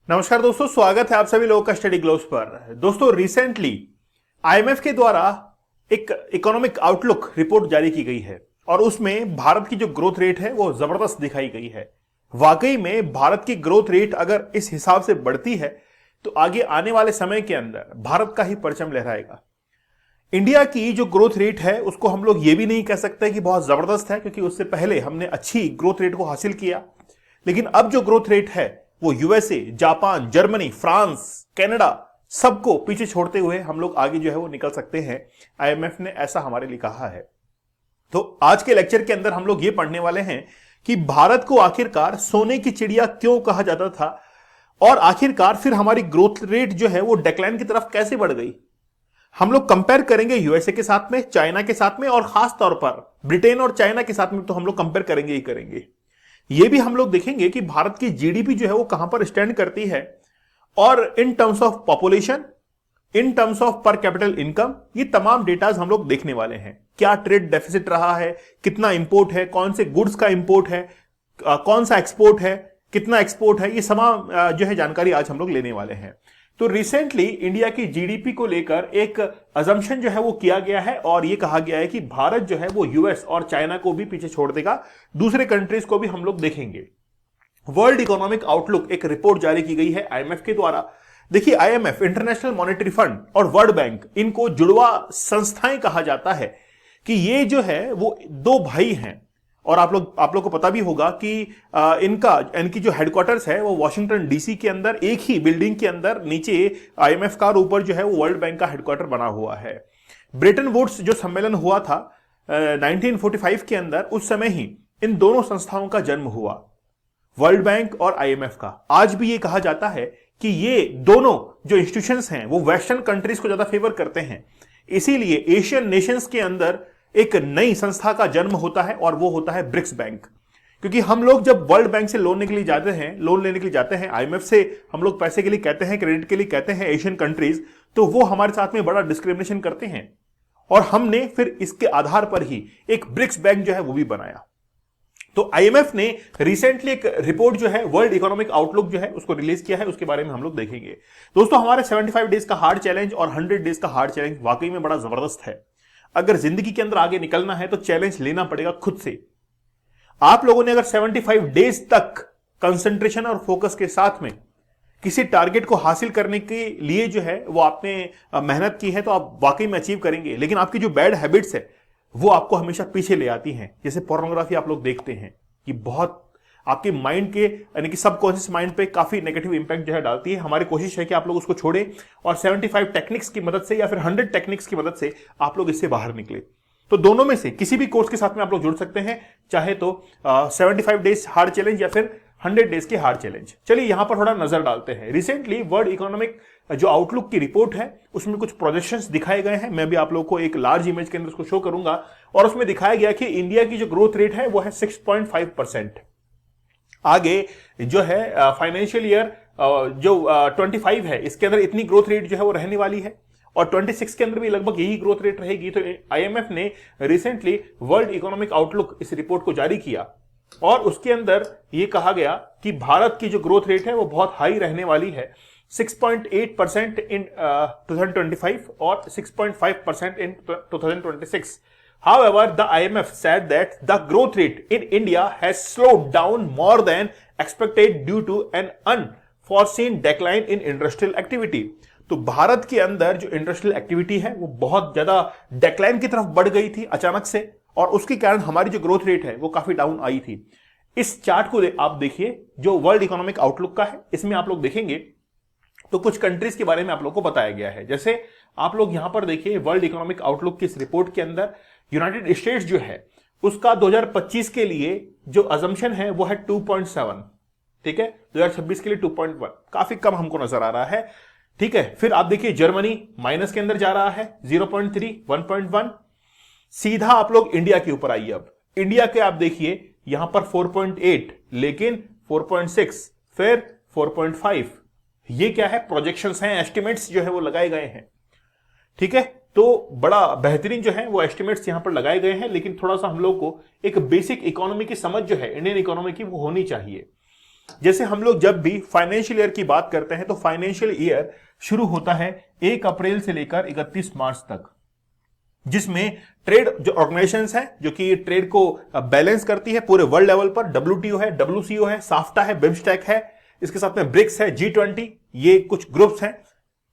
नमस्कार दोस्तों, स्वागत है आप सभी लोगों का स्टडी ग्लोब्स पर। दोस्तों, रिसेंटली आईएमएफ के द्वारा एक इकोनॉमिक आउटलुक रिपोर्ट जारी की गई है और उसमें भारत की जो ग्रोथ रेट है वो जबरदस्त दिखाई गई है। वाकई में भारत की ग्रोथ रेट अगर इस हिसाब से बढ़ती है तो आगे आने वाले समय के अंदर भारत का ही परचम लहराएगा। इंडिया की जो ग्रोथ रेट है उसको हम लोग ये भी नहीं कह सकते कि बहुत जबरदस्त है, क्योंकि उससे पहले हमने अच्छी ग्रोथ रेट को हासिल किया। लेकिन अब जो ग्रोथ रेट है वो USA, Japan, Germany, France, Canada सबको पीछे छोड़ते हुए हम लोग आगे जो है वो निकल सकते हैं। आईएमएफ ने ऐसा हमारे लिए कहा है। तो आज के लेक्चर के अंदर हम लोग ये पढ़ने वाले हैं कि भारत को आखिरकार सोने की चिड़िया क्यों कहा जाता था और आखिरकार फिर हमारी ग्रोथ रेट जो है वो डिक्लाइन की तरफ कैसे बढ़ गई। हम लोग कंपेयर करेंगे यूएसए के साथ में, चाइना के साथ में और खास तौर पर ब्रिटेन और चाइना के साथ में। तो हम लोग कंपेयर करेंगे ही करेंगे। ये भी हम लोग देखेंगे कि भारत की जीडीपी जो है वो कहां पर स्टैंड करती है और in terms of population, in terms of पर कैपिटल इनकम, ये तमाम डेटाज हम लोग देखने वाले हैं। क्या ट्रेड डेफिसिट रहा है, कितना इंपोर्ट है, कौन से गुड्स का इंपोर्ट है, कौन सा एक्सपोर्ट है, कितना एक्सपोर्ट है, ये तमाम जो है जानकारी आज हम लोग लेने वाले हैं। तो रिसेंटली इंडिया की जीडीपी को लेकर एक अजम्पशन जो है वो किया गया है और ये कहा गया है कि भारत जो है वो यूएस और चाइना को भी पीछे छोड़ देगा, दूसरे कंट्रीज को भी हम लोग देखेंगे। वर्ल्ड इकोनॉमिक आउटलुक एक रिपोर्ट जारी की गई है आईएमएफ के द्वारा। देखिए, आईएमएफ, इंटरनेशनल मॉनेटरी फंड और वर्ल्ड बैंक, इनको जुड़वा संस्थाएं कहा जाता है कि ये जो है वो दो भाई हैं। और आप लोग को पता भी होगा कि इनकी जो हेडक्वार्टर्स है वो वॉशिंगटन डीसी के अंदर एक ही बिल्डिंग के अंदर नीचे आईएमएफ का और ऊपर जो है वो वर्ल्ड बैंक का हेडक्वार्टर बना हुआ है। ब्रेटन वुड्स जो सम्मेलन हुआ था 1945 के अंदर, उस समय ही इन दोनों संस्थाओं का जन्म हुआ, वर्ल्ड बैंक और आईएमएफ का। आज भी ये कहा जाता है कि ये दोनों जो इंस्टीट्यूशंस हैं वो वेस्टर्न कंट्रीज को ज्यादा फेवर करते हैं। इसीलिए एशियन नेशंस के अंदर एक नई संस्था का जन्म होता है और वो होता है ब्रिक्स बैंक। क्योंकि हम लोग जब वर्ल्ड बैंक से लोन लेने के लिए जाते हैं, आईएमएफ से हम लोग पैसे के लिए कहते हैं, क्रेडिट के लिए कहते हैं एशियन कंट्रीज, तो वो हमारे साथ में बड़ा डिस्क्रिमिनेशन करते हैं और हमने फिर इसके आधार पर ही एक ब्रिक्स बैंक जो है वो भी बनाया। तो आईएमएफ ने रिसेंटली एक रिपोर्ट जो है वर्ल्ड इकोनॉमिक आउटलुक जो है उसको रिलीज किया है, उसके बारे में हम लोग देखेंगे। दोस्तों, हमारे 75 डेज का हार्ड चैलेंज और 100 डेज का हार्ड चैलेंज वाकई में बड़ा जबरदस्त है। अगर जिंदगी के अंदर आगे निकलना है तो चैलेंज लेना पड़ेगा खुद से। आप लोगों ने अगर 75 डेज तक कंसंट्रेशन और फोकस के साथ में किसी टारगेट को हासिल करने के लिए जो है वो आपने मेहनत की है तो आप वाकई में अचीव करेंगे। लेकिन आपकी जो बैड हैबिट्स है वो आपको हमेशा पीछे ले आती हैं। जैसे पोर्नोग्राफी आप लोग देखते हैं कि बहुत आपके माइंड के यानी कि सबकॉन्शियस माइंड पे काफी नेगेटिव इंपैक्ट जो है डालती है। हमारी कोशिश है कि आप लोग उसको छोड़े और 75 टेक्निक्स की मदद से या फिर 100 टेक्निक्स की मदद से आप लोग इससे बाहर निकले। तो दोनों में से किसी भी कोर्स के साथ में आप लोग जुड़ सकते हैं, चाहे तो 75 डेज हार्ड चैलेंज या फिर 100 डेज के हार्ड चैलेंज। चलिए यहां पर थोड़ा नजर डालते हैं। रिसेंटली वर्ल्ड इकोनॉमिक जो आउटलुक की रिपोर्ट है उसमें कुछ प्रोजेक्शंस दिखाए गए हैं। मैं भी आप लोगों को एक लार्ज इमेज के अंदर उसको शो करूंगा और उसमें दिखाया गया कि इंडिया की जो ग्रोथ रेट है वो है 6.5%। आगे जो है फाइनेंशियल ईयर जो 25 है इसके अंदर इतनी ग्रोथ रेट जो है वो रहने वाली है और 26 के अंदर भी लगभग यही ग्रोथ रेट रहेगी। तो आईएमएफ ने रिसेंटली वर्ल्ड इकोनॉमिक आउटलुक इस रिपोर्ट को जारी किया और उसके अंदर यह कहा गया कि भारत की जो ग्रोथ रेट है वो बहुत हाई रहने वाली है, 6.8% इन 2025 और 6.5% इन 2026। However, the IMF said that the growth rate in India has slowed down more than expected due to an unforeseen decline in industrial activity. तो भारत के अंदर जो इंडस्ट्रियल एक्टिविटी है वो बहुत ज्यादा डेक्लाइन की तरफ बढ़ गई थी अचानक से और उसके कारण हमारी जो ग्रोथ रेट है वो काफी डाउन आई थी। इस चार्ट को आप देखिए जो वर्ल्ड इकोनॉमिक आउटलुक का है, इसमें आप लोग देखेंगे तो कुछ कंट्रीज के बारे में आप लोग को बताया गया है। जैसे आप लोग यहां पर देखिए वर्ल्ड इकोनॉमिक आउटलुक की इस रिपोर्ट के अंदर यूनाइटेड स्टेट्स जो है उसका 2025 के लिए जो अजम्पशन है वो है 2.7, ठीक है। 2026 के लिए 2.1, काफी कम हमको नजर आ रहा है, ठीक है। फिर आप देखिए जर्मनी माइनस के अंदर जा रहा है 0.3, 1.1। सीधा आप लोग इंडिया के ऊपर आइए। अब इंडिया के आप देखिए यहां पर 4.8, लेकिन 4.6, फिर 4.5। ये क्या है? प्रोजेक्शंस हैं, एस्टिमेट्स जो है वो लगाए गए हैं, ठीक है। तो बड़ा बेहतरीन जो है वो एस्टिमेट्स यहां पर लगाए गए हैं, लेकिन थोड़ा सा हम लोग को एक बेसिक इकोनॉमी की समझ जो है इंडियन इकोनॉमी की वो होनी चाहिए। जैसे हम लोग जब भी फाइनेंशियल ईयर की बात करते हैं तो फाइनेंशियल ईयर शुरू होता है 1 अप्रैल से लेकर 31 मार्च तक, जिसमें ट्रेड जो ऑर्गेनाइजेशंस हैं जो कि ट्रेड को बैलेंस करती है पूरे वर्ल्ड लेवल पर, WTO है, WCO है, साफ्टा है, बिम्स्टेक है, इसके साथ में ब्रिक्स है, G20, ये कुछ ग्रुप्स हैं।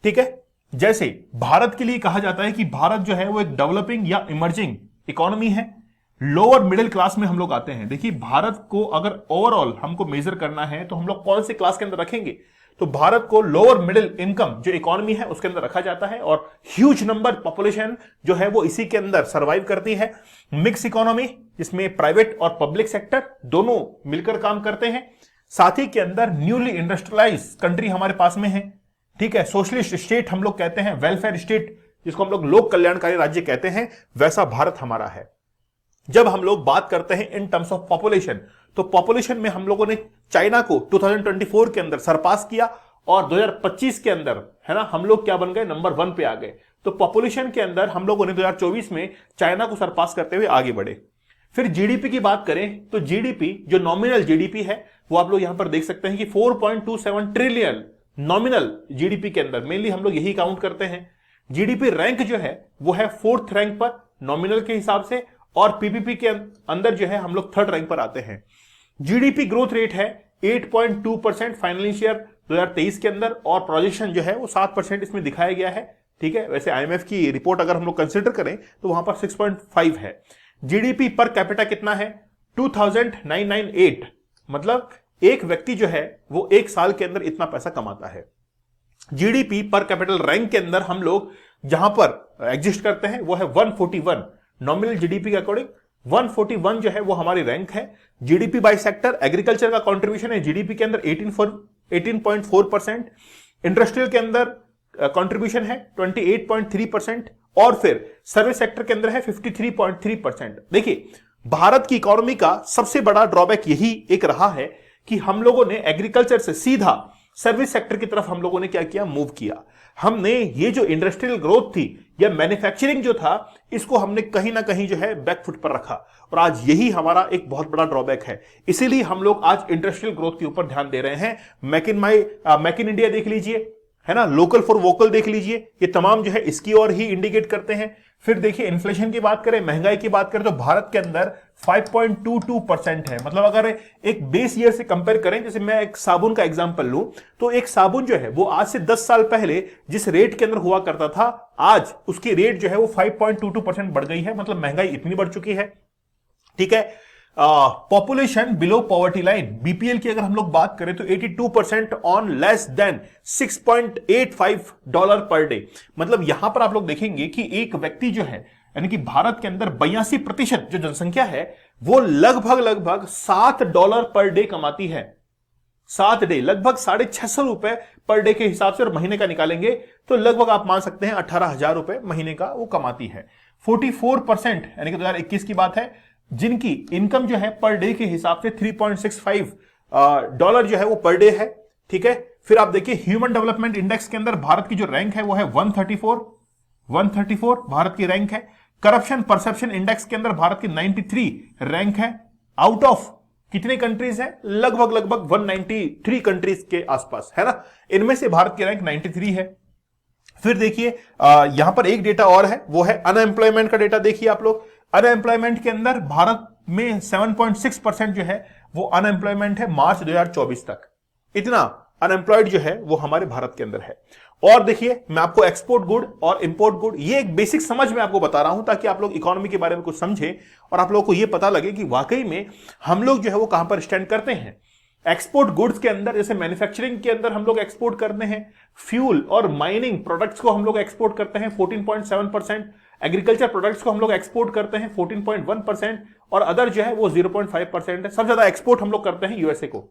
ठीक है, जैसे भारत के लिए कहा जाता है कि भारत जो है वो एक डेवलपिंग या इमर्जिंग इकोनॉमी है, लोअर मिडिल क्लास में हम लोग आते हैं। देखिए भारत को अगर ओवरऑल हमको मेजर करना है तो हम लोग कौन से क्लास के अंदर रखेंगे, तो भारत को लोअर मिडिल इनकम जो इकोनॉमी है उसके अंदर रखा जाता है, और ह्यूज नंबर पॉपुलेशन जो है वो इसी के अंदर सरवाइव करती है। मिक्स इकोनॉमी जिसमें प्राइवेट और पब्लिक सेक्टर दोनों मिलकर काम करते हैं, साथ ही के अंदर न्यूली इंडस्ट्रियलाइज कंट्री हमारे पास में है। ठीक है, सोशलिस्ट स्टेट हम लोग कहते हैं, वेलफेयर स्टेट जिसको हम लोग लोक कल्याणकारी राज्य कहते हैं, वैसा भारत हमारा है। जब हम लोग बात करते हैं इन टर्म्स ऑफ पॉपुलेशन, तो पॉपुलेशन में हम लोगों ने चाइना को 2024 के अंदर सरपास किया, और 2025 के अंदर है ना हम लोग क्या बन गए, नंबर 1 पे आ गए। तो पॉपुलेशन के अंदर हम लोगों ने 2024 में चाइना को सरपास करते हुए आगे बढ़े। फिर जीडीपी की बात करें तो जीडीपी जो नॉमिनल जीडीपी है वो आप लोग यहां पर देख सकते हैं कि 4.27 ट्रिलियन नॉमिनल जीडीपी के अंदर, मेनली हम लोग यही काउंट करते हैं। जीडीपी रैंक जो है वो है 4th रैंक पर नॉमिनल के हिसाब से, और पीपीपी के अंदर जो है हम लोग 3rd रैंक पर आते हैं। जीडीपी ग्रोथ रेट है 8.2% फाइनेंशियल ईयर 2023 के अंदर, और प्रोजेक्शन जो है वो 7% इसमें दिखाया गया है। ठीक है, वैसे आईएमएफ की रिपोर्ट अगर हम लोग कंसिडर करें तो वहां पर 6.5 है। जीडीपी पर कैपिटा कितना है, 2998, मतलब एक व्यक्ति जो है वो एक साल के अंदर इतना पैसा कमाता है। जीडीपी पर कैपिटल रैंक के अंदर हम लोग जहां पर एग्जिस्ट करते हैं वो है 141, नॉमिनल जीडीपी के अकॉर्डिंग 141 जो है वो हमारी रैंक है। जीडीपी बाय सेक्टर, एग्रीकल्चर का कंट्रीब्यूशन है जीडीपी के अंदर 18.4%, इंडस्ट्रियल के अंदर कंट्रीब्यूशन है 28.3%, और फिर सर्विस सेक्टर के अंदर है 53.3%। देखिए भारत की इकोनॉमी का सबसे बड़ा ड्रॉबैक यही एक रहा है कि हम लोगों ने एग्रीकल्चर से सीधा सर्विस सेक्टर की तरफ हम लोगों ने क्या किया, मूव किया। हमने ये जो इंडस्ट्रियल ग्रोथ थी या मैन्युफैक्चरिंग जो था, इसको हमने कहीं ना कहीं जो है बैकफुट पर रखा, और आज यही हमारा एक बहुत बड़ा ड्रॉबैक है। इसीलिए हम लोग आज इंडस्ट्रियल ग्रोथ के ऊपर ध्यान दे रहे हैं। मेक इन इंडिया देख लीजिए, है ना, लोकल फॉर वोकल देख लीजिए, ये तमाम जो है इसकी ओर ही इंडिकेट करते हैं। फिर देखिए इन्फ्लेशन की बात करें, महंगाई की बात करें, तो भारत के अंदर 5.22% है। मतलब अगर एक बेस ईयर से कंपेयर करें, जैसे मैं एक साबुन का एग्जांपल लूं, तो एक साबुन जो है वो आज से 10 साल पहले जिस रेट के अंदर हुआ करता था, आज उसकी रेट जो है वो 5.22% बढ़ गई है। मतलब महंगाई इतनी बढ़ चुकी है। ठीक है, population below poverty line, BPL की अगर हम लोग बात करें तो 82% on less than $6.85 per day. मतलब यहां पर आप लोग देखेंगे कि एक व्यक्ति जो है, यानी कि भारत के अंदर 82% जो जनसंख्या है वो लगभग $7 पर डे कमाती है। 7 डे लगभग 650 रुपए पर डे के हिसाब से, और महीने का निकालेंगे तो लगभग आप मान सकते हैं 18,000 रुपए महीने का वो कमाती है। 44% यानी कि 2021 की बात है, जिनकी इनकम जो है पर डे के हिसाब से $3.65 जो है वो पर डे है। ठीक है, फिर आप देखिए ह्यूमन डेवलपमेंट इंडेक्स के अंदर भारत की जो रैंक है वो है 134 भारत की रैंक है। करप्शन परसेप्शन इंडेक्स के अंदर भारत की 93 रैंक है। आउट ऑफ कितने कंट्रीज है, लगभग 193 कंट्रीज के आसपास, है ना, इनमें से भारत की रैंक 93 है। फिर देखिए यहां पर एक डेटा और है, वो है अनएम्प्लॉयमेंट का डेटा। देखिए आप लोग, अनएम्प्लॉयमेंट के अंदर भारत में 7.6% जो है वो अनएम्प्लॉयमेंट है मार्च 2024 तक। इतना अनएम्प्लॉयड जो है वो हमारे भारत के अंदर है। और देखिए मैं आपको एक्सपोर्ट गुड और इंपोर्ट गुड, ये एक बेसिक समझ में आपको बता रहा हूं ताकि आप लोग इकोनॉमी के बारे में कुछ समझे और आप लोगों को ये पता लगे कि वाकई में हम लोग जो है वो कहां पर स्टैंड करते हैं। एक्सपोर्ट गुड्स के अंदर जैसे मैन्युफैक्चरिंग के अंदर हम लोग एक्सपोर्ट करते हैं, फ्यूल और माइनिंग प्रोडक्ट्स को हम लोग एक्सपोर्ट करते हैं 14.7%, एग्रीकल्चर प्रोडक्ट्स को हम लोग एक्सपोर्ट करते हैं 14.1%, और अदर जो है वो 0.5% है। सबसे ज्यादा एक्सपोर्ट हम लोग करते हैं यूएसए को।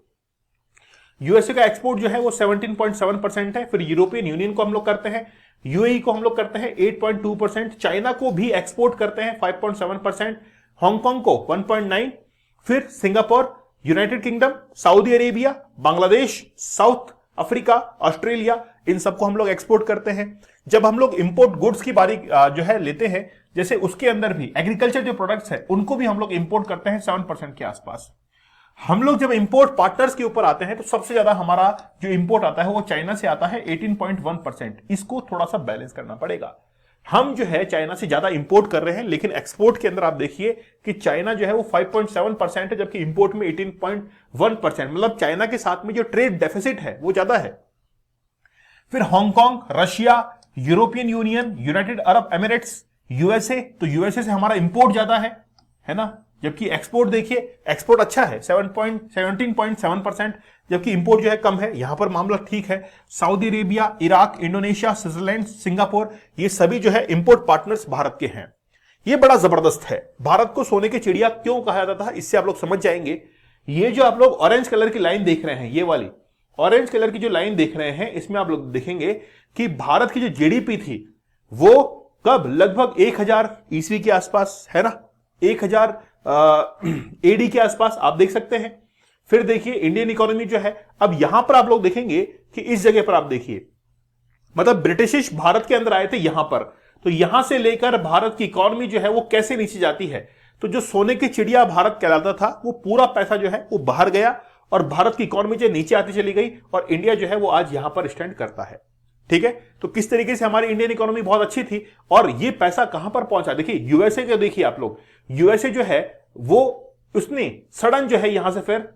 यूएसए का एक्सपोर्ट जो है वो 17.7% है। फिर यूरोपियन यूनियन को हम लोग करते हैं, यूएई को हम लोग करते हैं 8.2%, चाइना को भी एक्सपोर्ट करते हैं 5.7%, हांगकांग को 1.9%, फिर Singapore, United Kingdom, Saudi Arabia, Bangladesh, South Africa, Australia, इन सबको हम लोग एक्सपोर्ट करते हैं। जब हम लोग इंपोर्ट गुड्स की बारी जो है लेते हैं, जैसे उसके अंदर भी एग्रीकल्चर जो प्रोडक्ट्स है उनको भी हम लोग इंपोर्ट करते हैं 7% के आसपास। हम लोग जब इंपोर्ट पार्टनर्स के ऊपर आते हैं तो सबसे ज्यादा हमारा जो इंपोर्ट आता है वो चाइना से आता है 18.1%। इसको थोड़ा सा बैलेंस करना पड़ेगा। हम जो है चाइना से ज्यादा इंपोर्ट कर रहे हैं, लेकिन एक्सपोर्ट के अंदर आप देखिए कि चाइना जो है वो 5.7% है, जबकि इंपोर्ट में 18.1%। मतलब चाइना के साथ में जो ट्रेड डेफिसिट है वो ज्यादा है। फिर Hong Kong, Russia, European union, United Arab Emirates, USA, तो यूएसए से हमारा इंपोर्ट ज्यादा है ना। जबकि एक्सपोर्ट देखिए, एक्सपोर्ट अच्छा है 17.7%, जबकि इंपोर्ट जो है कम है। यहां पर मामला ठीक है। Saudi Arabia, Iraq, Indonesia, Switzerland, Singapore, ये सभी जो है इंपोर्ट पार्टनर्स भारत के हैं। ये बड़ा जबरदस्त है। भारत को सोने की चिड़िया क्यों कहा जाता था, इससे आप लोग समझ जाएंगे। ये जो आप लोग ऑरेंज कलर की लाइन देख रहे हैं, ये वाली ऑरेंज कलर की जो लाइन देख रहे हैं, इसमें आप लोग देखेंगे कि भारत की जो जीडीपी थी वो कब लगभग 1000 ईस्वी के आसपास, है ना, 1000 एडी के आसपास आप देख सकते हैं। फिर देखिए इंडियन इकोनॉमी जो है, अब यहां पर आप लोग देखेंगे कि इस जगह पर आप देखिए, मतलब ब्रिटिश भारत के अंदर आए थे यहां पर, तो यहां से लेकर भारत की इकोनॉमी जो है वो कैसे नीचे जाती है। तो जो सोने की चिड़िया भारत कहलाता था वो पूरा पैसा जो है वो बाहर गया और भारत की इकोनॉमी जो नीचे आती चली गई, और इंडिया जो है वो आज यहां पर स्टैंड करता है। ठीक है, तो किस तरीके से हमारी इंडियन इकोनॉमी बहुत अच्छी थी और ये पैसा कहां पर पहुंचा। देखिए यूएसए का देखिए आप लोग, यूएसए जो है वो उसने सडन जो है यहां से फिर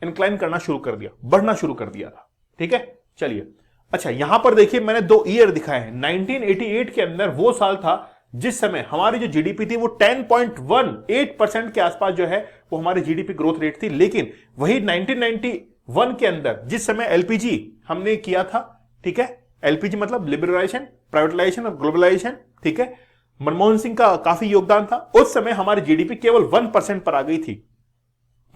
इंक्लाइन करना शुरू कर दिया, बढ़ना शुरू कर दिया था। ठीक है, चलिए अच्छा यहां पर देखिए मैंने 2 ईयर दिखाए हैं। 1988 के अंदर वो साल था जिस समय हमारी जो जीडीपी थी वो 10.18% के आसपास जो है वो हमारी जीडीपी ग्रोथ रेट थी। लेकिन वही 1991 के अंदर जिस समय एलपीजी हमने किया था, ठीक है, एलपीजी मतलब लिबरलाइजेशन, प्राइवेटाइजेशन और ग्लोबलाइजेशन, ठीक है, मनमोहन सिंह का काफी योगदान था। उस समय हमारी जीडीपी केवल 1% पर आ गई थी,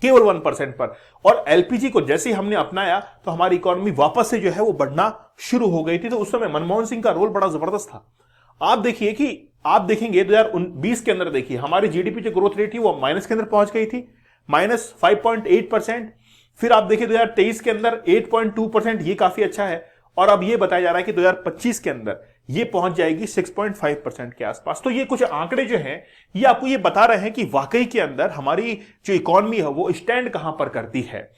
केवल 1% पर। और एलपीजी को जैसे ही हमने अपनाया तो हमारी इकोनॉमी वापस से जो है वो बढ़ना शुरू हो गई थी। तो उस समय मनमोहन सिंह का रोल बड़ा जबरदस्त था। आप देखिए कि आप देखेंगे 2020 के अंदर देखिए हमारी जीडीपी जो ग्रोथ रेट थी वो माइनस के अंदर पहुंच गई थी, -5.8%। फिर आप देखिए 2023 के अंदर 8.2%, ये काफी अच्छा है। और अब ये बताया जा रहा है कि 2025 के अंदर ये पहुंच जाएगी 6.5% के आसपास। तो ये कुछ आंकड़े जो हैं ये आपको ये बता रहे हैं कि वाकई के अंदर हमारी जो इकोनॉमी है वो स्टैंड कहां पर करती है।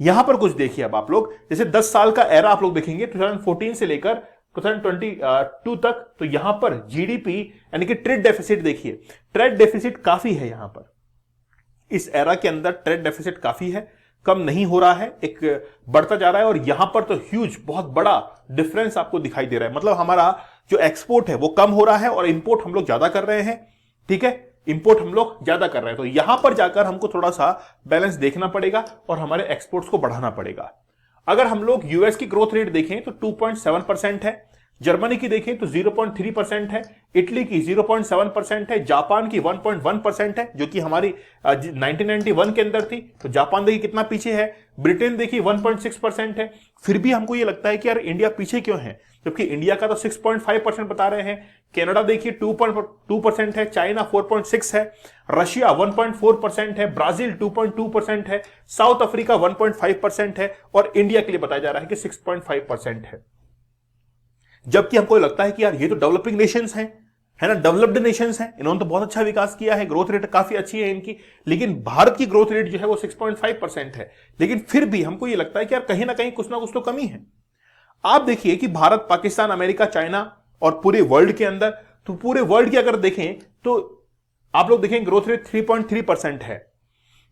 यहां पर कुछ देखिए अब आप लोग, जैसे 10 साल का एरा आप लोग देखेंगे 2014 से लेकर 2022 तक, तो यहां पर जीडीपी यानी कि ट्रेड डेफिसिट देखिए, ट्रेड डेफिसिट काफी है यहां पर। इस एरा के अंदर ट्रेड डेफिसिट काफी है, कम नहीं हो रहा है, एक बढ़ता जा रहा है। और यहां पर तो ह्यूज बहुत बड़ा डिफरेंस आपको दिखाई दे रहा है। मतलब हमारा जो एक्सपोर्ट है वो कम हो रहा है और इंपोर्ट हम लोग ज्यादा कर रहे हैं। ठीक है, इंपोर्ट हम लोग ज्यादा कर रहे हैं। तो यहां पर जाकर हमको थोड़ा सा बैलेंस देखना पड़ेगा और हमारे एक्सपोर्ट्स को बढ़ाना पड़ेगा। अगर हम लोग यूएस की ग्रोथ रेट देखें तो 2.7% है, जर्मनी की देखें तो 0.3% है, इटली की 0.7% है, जापान की 1.1% है जो कि हमारी 1991 के अंदर थी। तो जापान देखिए कितना पीछे है। ब्रिटेन देखिए 1.6% है। फिर भी हमको ये लगता है कि यार इंडिया पीछे क्यों है, जबकि इंडिया का तो 6.5% बता रहे हैं। कनाडा देखिए 2.2% है, चाइना 4.6 है, रशिया 1.4% है, ब्राजील 2.2% है, साउथ अफ्रीका 1.5% है और इंडिया के लिए बताया जा रहा है कि 6.5% है। जबकि हमको लगता है कि यार ये तो डेवलपिंग नेशंस हैं, है ना, डेवलप्ड नेशंस हैं, इन्होंने तो बहुत अच्छा विकास किया है, ग्रोथ रेट काफी अच्छी है इनकी। लेकिन भारत की ग्रोथ रेट जो है वो 6.5% है। लेकिन फिर भी हमको ये लगता है कि यार कहीं ना कहीं कुछ ना कुछ तो कमी है। आप देखिए कि भारत, पाकिस्तान, अमेरिका, चाइना और पूरे वर्ल्ड के अंदर, तो पूरे वर्ल्ड की अगर देखें तो आप लोग देखें ग्रोथ रेट 3.3% है।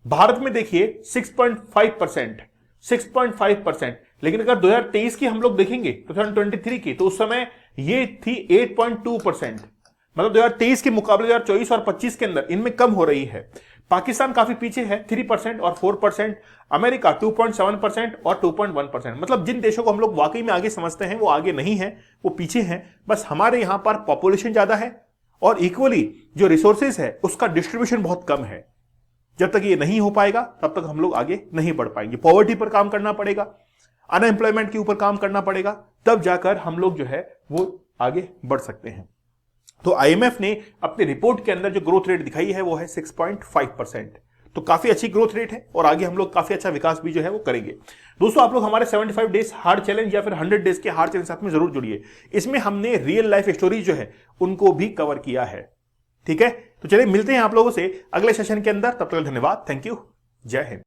भारत में देखिए 6.5%। लेकिन अगर 2023 की हम लोग देखेंगे 2023 की, तो उस समय ये थी 8.2%। मतलब 2023 के मुकाबले 2024 और 25 के अंदर इनमें कम हो रही है। पाकिस्तान काफी पीछे है 3% और 4%, अमेरिका 2.7% और 2.1%। मतलब जिन देशों को हम लोग वाकई में आगे समझते हैं वो आगे नहीं है, वो पीछे हैं। बस हमारे यहां पर पॉपुलेशन ज्यादा है और इक्वली जो रिसोर्सेज है उसका डिस्ट्रीब्यूशन बहुत कम है। जब तक ये नहीं हो पाएगा तब तक हम लोग आगे नहीं बढ़ पाएंगे। पॉवर्टी पर काम करना पड़ेगा, अनएम्प्लॉयमेंट के ऊपर काम करना पड़ेगा, तब जाकर हम लोग जो है वो आगे बढ़ सकते हैं। तो आईएमएफ ने अपनी रिपोर्ट के अंदर जो ग्रोथ रेट दिखाई है वो है 6.5%। तो काफी अच्छी ग्रोथ रेट है और आगे हम लोग काफी अच्छा विकास भी जो है वो करेंगे। दोस्तों आप लोग हमारे 75 डेज हार्ड चैलेंज या फिर 100 डेज के हार्ड चैलेंज साथ में जरूर जुड़िए। इसमें हमने रियल लाइफ स्टोरीज जो है उनको भी कवर किया है। ठीक है, तो चलिए मिलते हैं आप लोगों से अगले सेशन के अंदर। तब तक धन्यवाद, थैंक यू, जय हिंद।